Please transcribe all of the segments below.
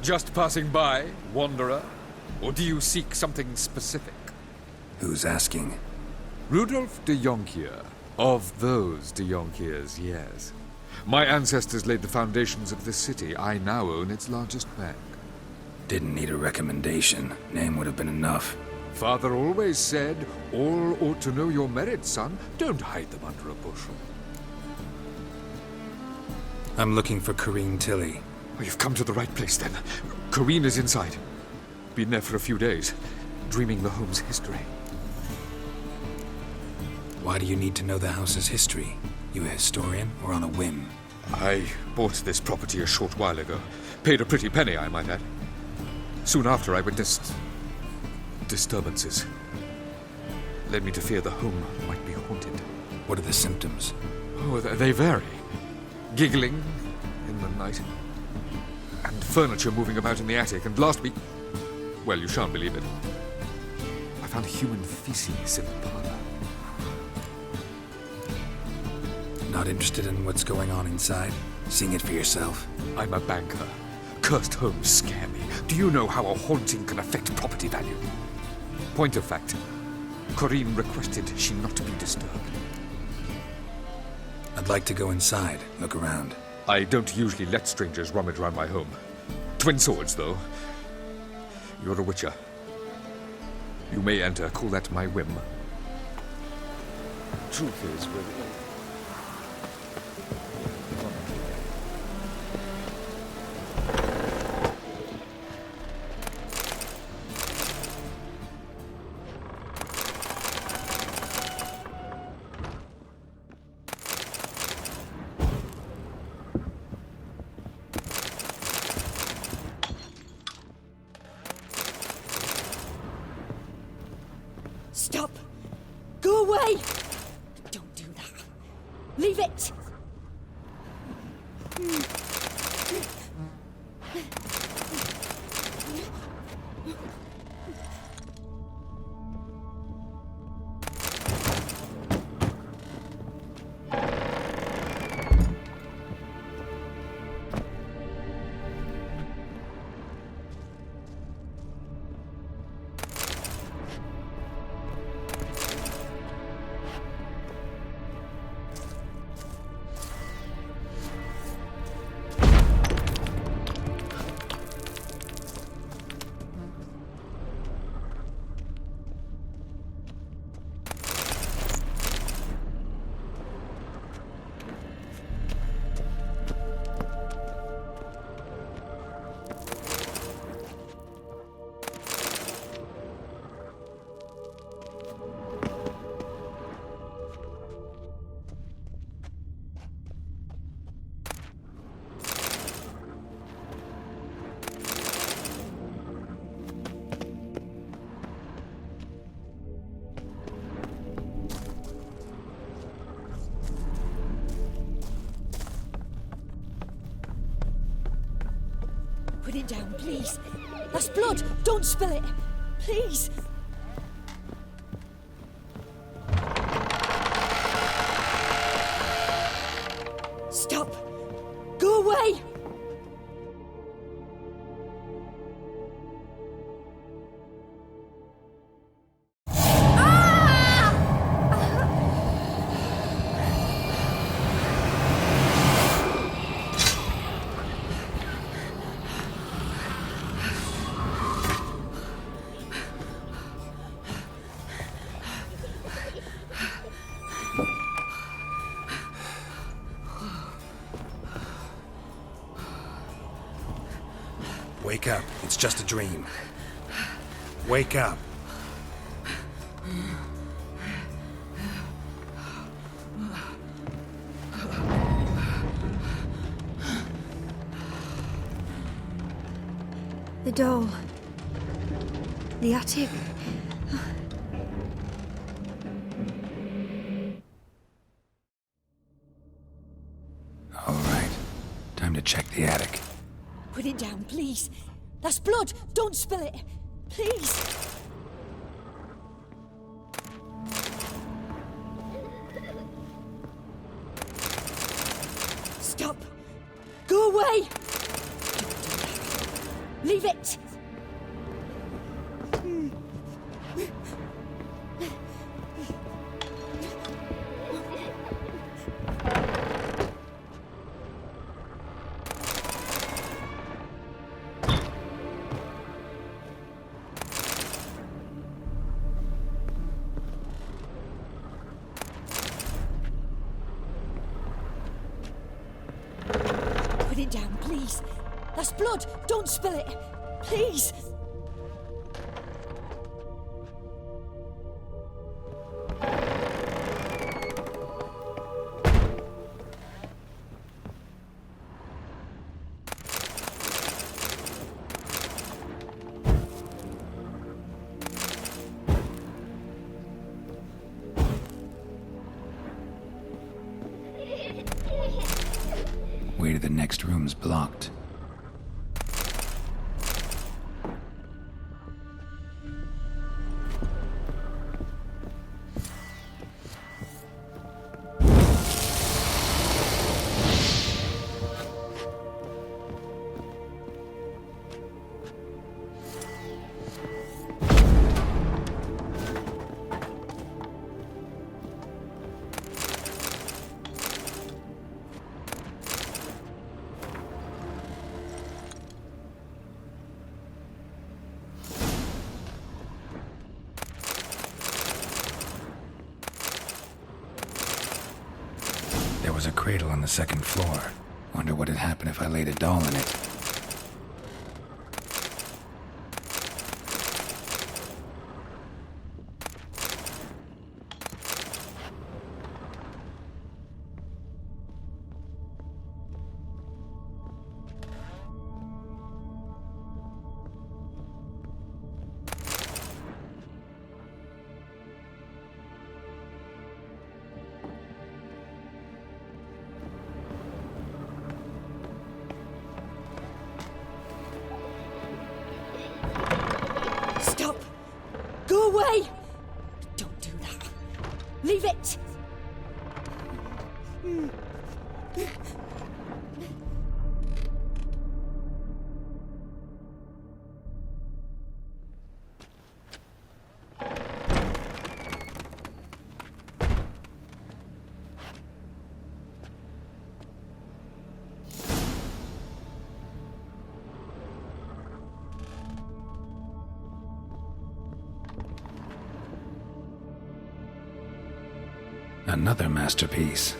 Just passing by, wanderer? Or do you seek something specific? Who's asking? Rudolf de Jonkier. Of those de Jonkiers, yes. My ancestors laid the foundations of this city. I now own its largest bank. Didn't need a recommendation. Name would have been enough. Father always said, all ought to know your merits, son. Don't hide them under a bushel. I'm looking for Corinne Tilly. Oh, you've come to the right place, then. Corinne is inside. Been there for a few days, dreaming the home's history. Why do you need to know the house's history? You a historian, or on a whim? I bought this property a short while ago. Paid a pretty penny, I might add. Soon after, I witnessed disturbances. Led me to fear the home might be haunted. What are the symptoms? Oh, they vary. Giggling in the night. And furniture moving about in the attic. And last week, well, you shan't believe it, I found human feces in the parlor. Not interested in what's going on inside? Seeing it for yourself? I'm a banker. Cursed homes scare me. Do you know how a haunting can affect property value? Point of fact, Corinne requested she not be disturbed. I'd like to go inside, look around. I don't usually let strangers rummage around my home. Twin swords, though. You're a witcher. You may enter, call that my whim. Truth is, Stop! Go away! Don't do that. Leave it! Put it down, please. That's blood. Don't spill it. Please. Stop. Go away. Wake up. It's just a dream. Wake up. The doll. The attic. All right. Time to check the attic. Put it down, please. That's blood. Don't spill it. Please. Stop. Go away. Don't do that. Leave it! Put it down, please. That's blood. Don't spill it. Please. Way to the next room's blocked. There was a cradle on the second floor. Wonder what had happened if I laid a doll in it. Stop! Go away! Don't do that. Leave it! Another masterpiece.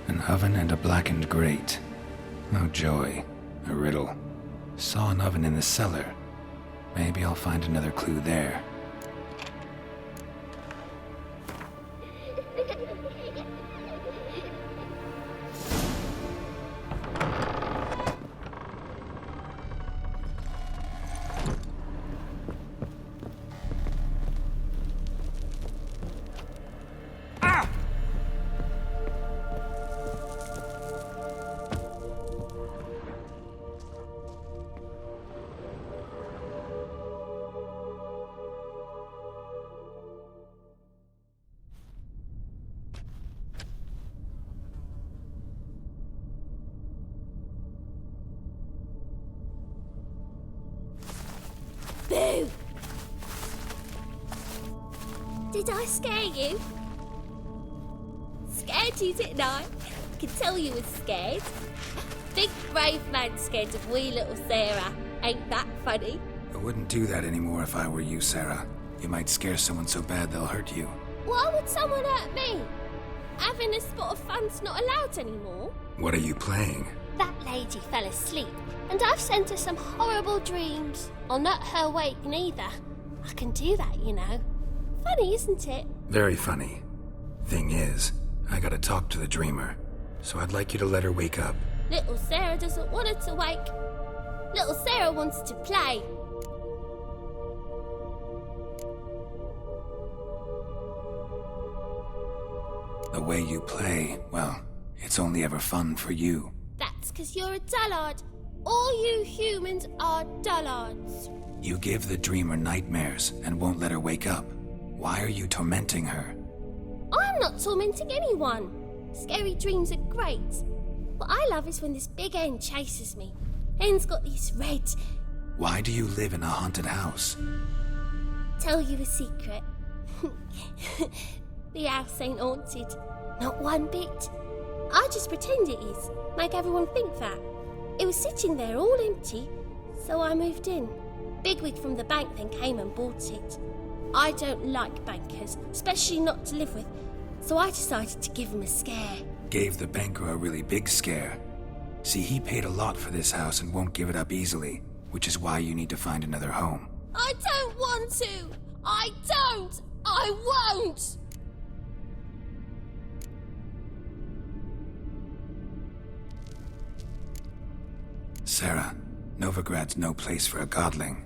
An oven and a blackened grate. Oh joy. A riddle. Saw an oven in the cellar. Maybe I'll find another clue there. Boo! Did I scare you? Scared you, didn't I? I can tell you was scared. Big brave man scared of wee little Sarah. Ain't that funny? I wouldn't do that anymore if I were you, Sarah. You might scare someone so bad they'll hurt you. Why would someone hurt me? Having a spot of fun's not allowed anymore. What are you playing? That lady fell asleep, and I've sent her some horrible dreams. I'll not her wake neither. I can do that, you know. Funny, isn't it? Very funny. Thing is, I gotta talk to the dreamer, so I'd like you to let her wake up. Little Sarah doesn't want her to wake. Little Sarah wants to play. The way you play, well, it's only ever fun for you. That's 'cause you're a dullard. All you humans are dullards. You give the dreamer nightmares and won't let her wake up. Why are you tormenting her? I'm not tormenting anyone. Scary dreams are great. What I love is when this big hen chases me. Hen's got these red, Why do you live in a haunted house? Tell you a secret. The house ain't haunted. Not one bit. I just pretend it is. Make everyone think that. It was sitting there all empty, so I moved in. Bigwig from the bank then came and bought it. I don't like bankers, especially not to live with, so I decided to give him a scare. Gave the banker a really big scare. See, he paid a lot for this house and won't give it up easily, which is why you need to find another home. I don't want to! I don't! I won't! Sarah, Novigrad's no place for a godling.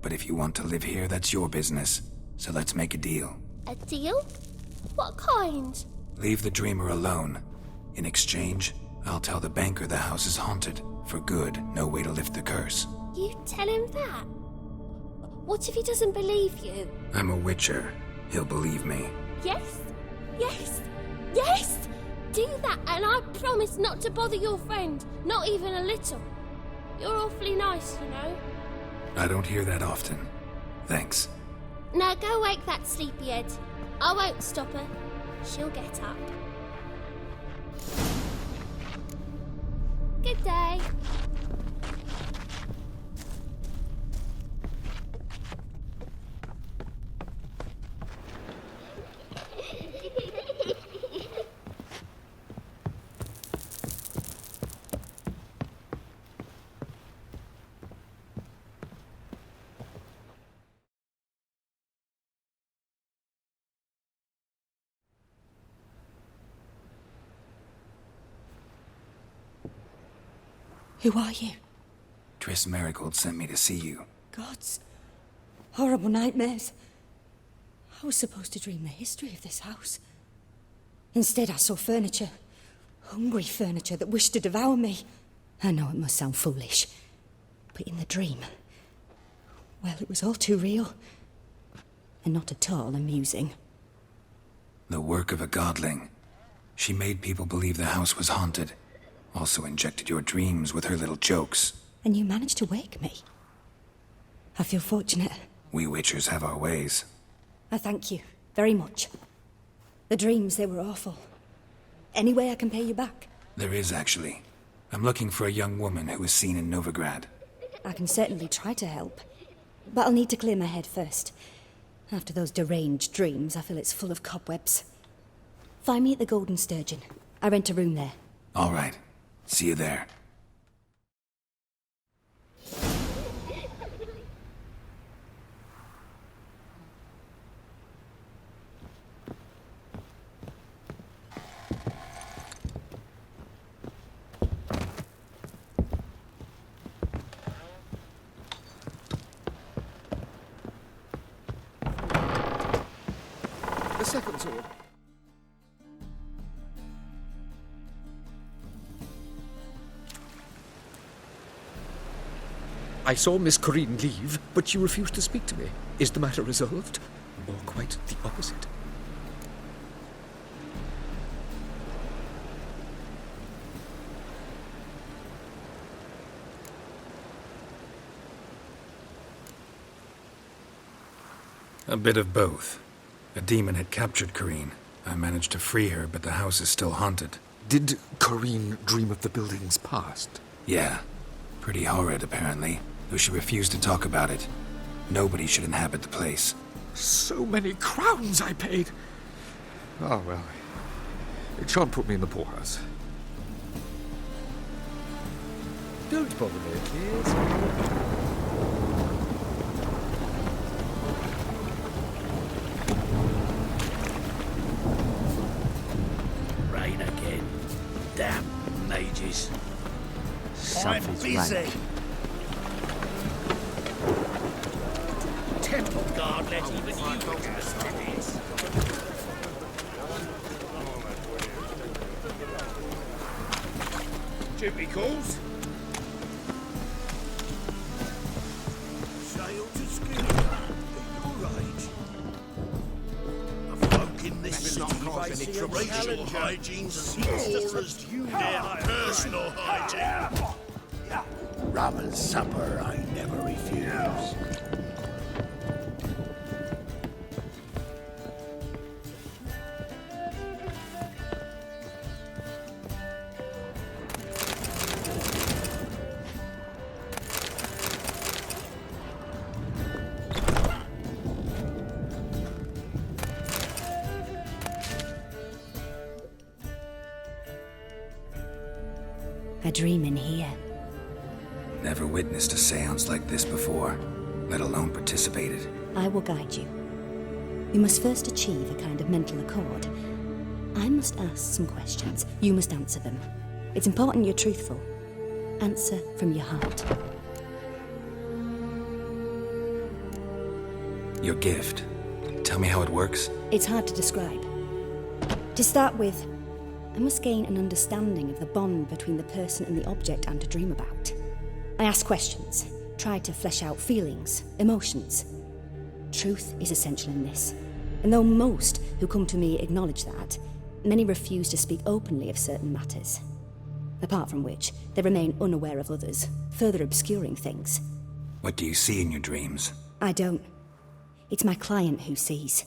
But if you want to live here, that's your business. So let's make a deal. A deal? What kind? Leave the dreamer alone. In exchange, I'll tell the banker the house is haunted. For good, no way to lift the curse. You tell him that? What if he doesn't believe you? I'm a witcher. He'll believe me. Yes? Yes? Yes! Do that and I promise not to bother your friend. Not even a little. You're awfully nice, you know. I don't hear that often. Thanks. Now go wake that sleepyhead. I won't stop her. She'll get up. Good day. Who are you? Triss Marigold sent me to see you. Gods. Horrible nightmares. I was supposed to dream the history of this house. Instead, I saw furniture. Hungry furniture that wished to devour me. I know it must sound foolish, but in the dream, well, it was all too real. And not at all amusing. The work of a godling. She made people believe the house was haunted. Also injected your dreams with her little jokes. And you managed to wake me. I feel fortunate. We witchers have our ways. I thank you very much. The dreams, they were awful. Any way I can pay you back? There is, actually. I'm looking for a young woman who was seen in Novidrad. I can certainly try to help. But I'll need to clear my head first. After those deranged dreams, I feel it's full of cobwebs. Find me at the Golden Sturgeon. I rent a room there. All right. See you there. The second sword. I saw Miss Corinne leave, but she refused to speak to me. Is the matter resolved? Or quite the opposite? A bit of both. A demon had captured Corinne. I managed to free her, but the house is still haunted. Did Corinne dream of the building's past? Yeah. Pretty horrid, apparently, though she refused to talk about it. Nobody should inhabit the place. So many crowns I paid! Oh, well. It shan't put me in the poorhouse. Don't bother me, please. Rain again. Damn mages. I'm busy. Temple guard let even you cast it. Duty calls. Sail to Skilly. Your age. A folk in this city face racial hygiene's as poor as you their personal hygiene. Rum and supper I never refuse. A dream in here. Never witnessed a seance like this before, let alone participated. I will guide you. You must first achieve a kind of mental accord. I must ask some questions. You must answer them. It's important you're truthful. Answer from your heart. Your gift. Tell me how it works. It's hard to describe. To start with, I must gain an understanding of the bond between the person and the object I'm to dream about. I ask questions, try to flesh out feelings, emotions. Truth is essential in this. And though most who come to me acknowledge that, many refuse to speak openly of certain matters. Apart from which, they remain unaware of others, further obscuring things. What do you see in your dreams? I don't. It's my client who sees.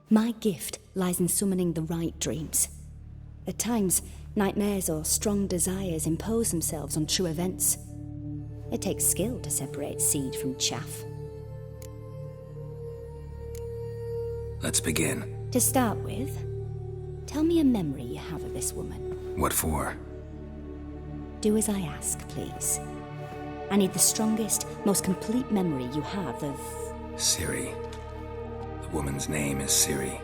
My gift lies in summoning the right dreams. At times, nightmares or strong desires impose themselves on true events. It takes skill to separate seed from chaff. Let's begin. To start with, tell me a memory you have of this woman. What for? Do as I ask, please. I need the strongest, most complete memory you have of... Ciri. The woman's name is Ciri.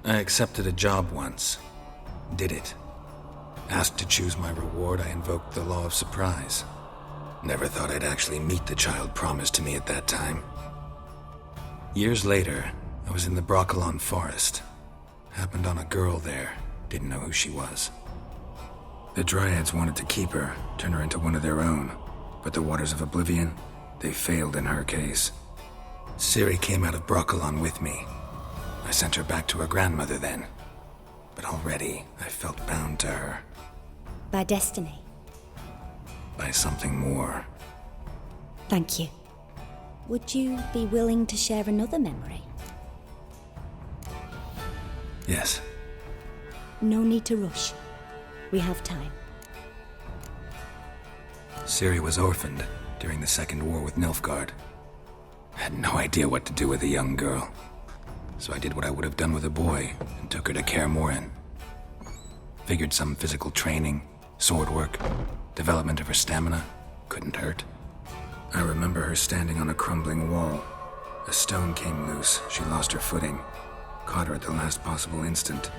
I accepted a job once. Did it. Asked to choose my reward, I invoked the law of surprise. Never thought I'd actually meet the child promised to me at that time. Years later, I was in the Broccolon forest. Happened on a girl there. Didn't know who she was. The Dryads wanted to keep her, turn her into one of their own. But the Waters of Oblivion, they failed in her case. Ciri came out of Broccolon with me. I sent her back to her grandmother then. But already, I felt bound to her. By destiny. By something more. Thank you. Would you be willing to share another memory? Yes. No need to rush. We have time. Ciri was orphaned during the Second War with Nilfgaard. Had no idea what to do with a young girl. So I did what I would have done with a boy and took her to Kaer Morhen. Figured some physical training, sword work, development of her stamina couldn't hurt. I remember her standing on a crumbling wall. A stone came loose, she lost her footing. Caught her at the last possible instant.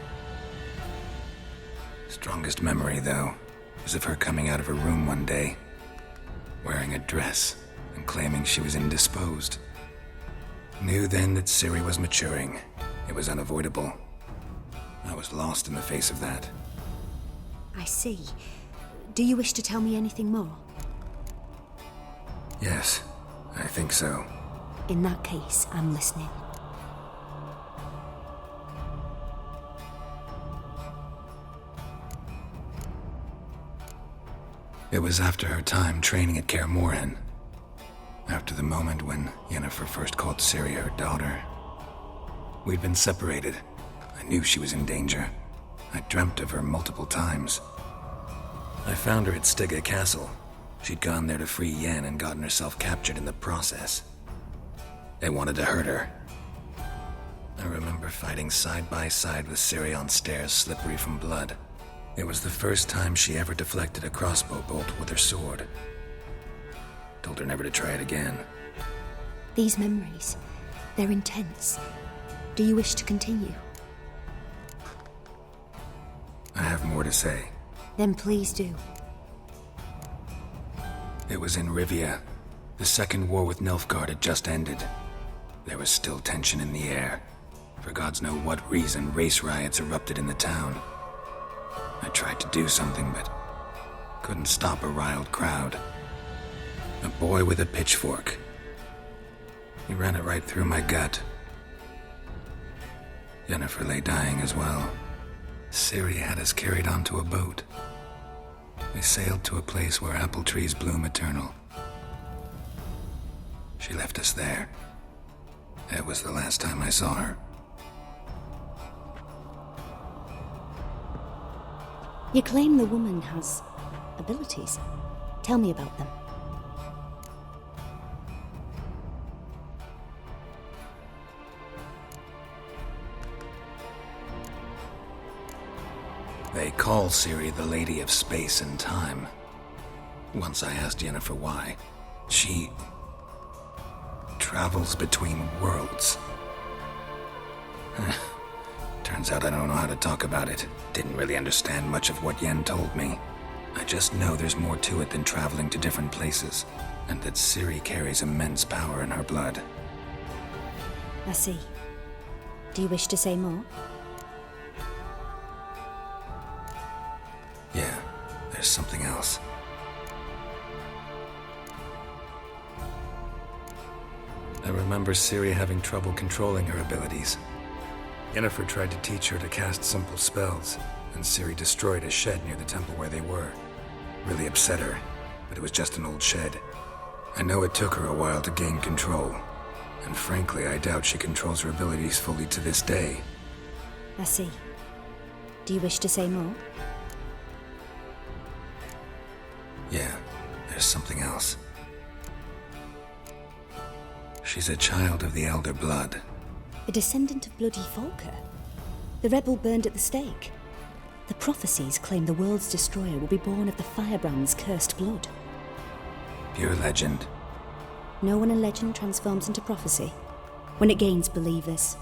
Strongest memory, though, was of her coming out of her room one day, wearing a dress and claiming she was indisposed. Knew then that Ciri was maturing. It was unavoidable. I was lost in the face of that. I see. Do you wish to tell me anything more? Yes, I think so. In that case, I'm listening. It was after her time training at Kaer Morhen. After the moment when Yennefer first called Ciri her daughter. We'd been separated. I knew she was in danger. I dreamt of her multiple times. I found her at Stygga Castle. She'd gone there to free Yen and gotten herself captured in the process. They wanted to hurt her. I remember fighting side by side with Ciri on stairs slippery from blood. It was the first time she ever deflected a crossbow bolt with her sword. Told her never to try it again. These memories, they're intense. Do you wish to continue? I have more to say. Then please do. It was in Rivia. The Second War with Nilfgaard had just ended. There was still tension in the air. For gods know what reason, race riots erupted in the town. I tried to do something, but couldn't stop a riled crowd. A boy with a pitchfork. He ran it right through my gut. Yennefer lay dying as well. Ciri had us carried onto a boat. We sailed to a place where apple trees bloom eternal. She left us there. That was the last time I saw her. You claim the woman has abilities. Tell me about them. They call Ciri the Lady of Space and Time. Once I asked Yennefer why. She travels between worlds. Turns out I don't know how to talk about it. Didn't really understand much of what Yen told me. I just know there's more to it than traveling to different places, and that Ciri carries immense power in her blood. I see. Do you wish to say more? Yeah, there's something else. I remember Ciri having trouble controlling her abilities. Yennefer tried to teach her to cast simple spells, and Ciri destroyed a shed near the temple where they were. Really upset her, but it was just an old shed. I know it took her a while to gain control, and frankly, I doubt she controls her abilities fully to this day. I see. Do you wish to say more? Yeah, there's something else. She's a child of the Elder Blood. A descendant of bloody Volker. The rebel burned at the stake. The prophecies claim the world's destroyer will be born of the firebrand's cursed blood. Pure legend. No one in legend transforms into prophecy when it gains believers.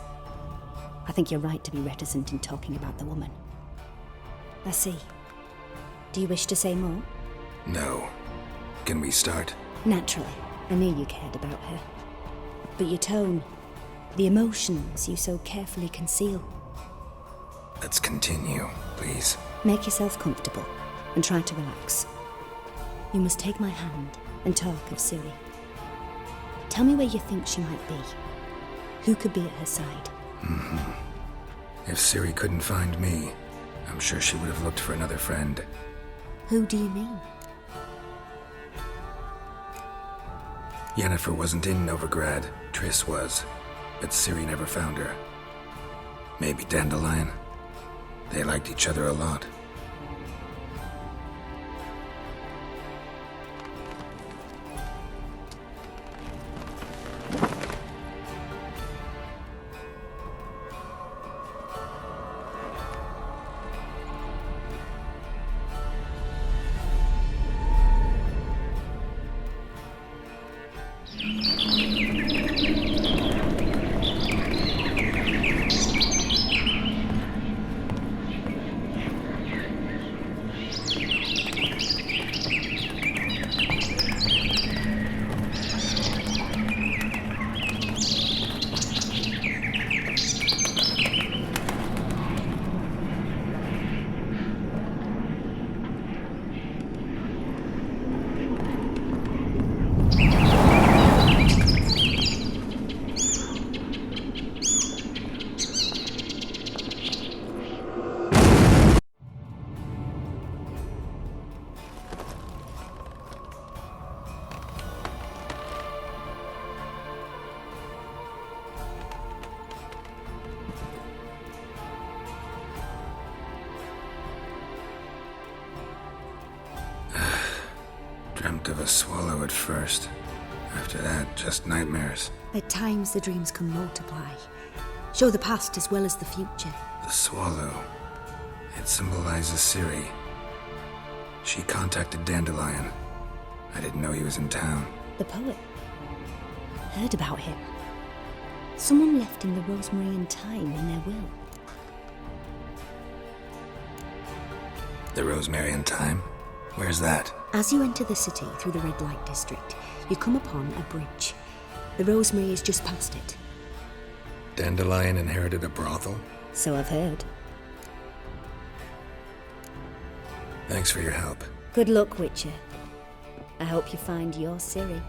I think you're right to be reticent in talking about the woman. I see. Do you wish to say more? No. Can we start? Naturally. I knew you cared about her. But your tone, the emotions you so carefully conceal. Let's continue, please. Make yourself comfortable and try to relax. You must take my hand and talk of Ciri. Tell me where you think she might be. Who could be at her side? If Ciri couldn't find me, I'm sure she would have looked for another friend. Who do you mean? Yennefer wasn't in Novidrad. Triss was. But Ciri never found her. Maybe Dandelion. They liked each other a lot. Dreamt of a swallow at first. After that, just nightmares. At times the dreams can multiply. Show the past as well as the future. The swallow. It symbolizes Ciri. She contacted Dandelion. I didn't know he was in town. The poet. Heard about him. Someone left him the rosemary and thyme in their will. The rosemary and thyme? Where's that? As you enter the city through the red light district, you come upon a bridge. The rosemary is just past it. Dandelion inherited a brothel? So I've heard. Thanks for your help. Good luck, Witcher. I hope you find your Ciri.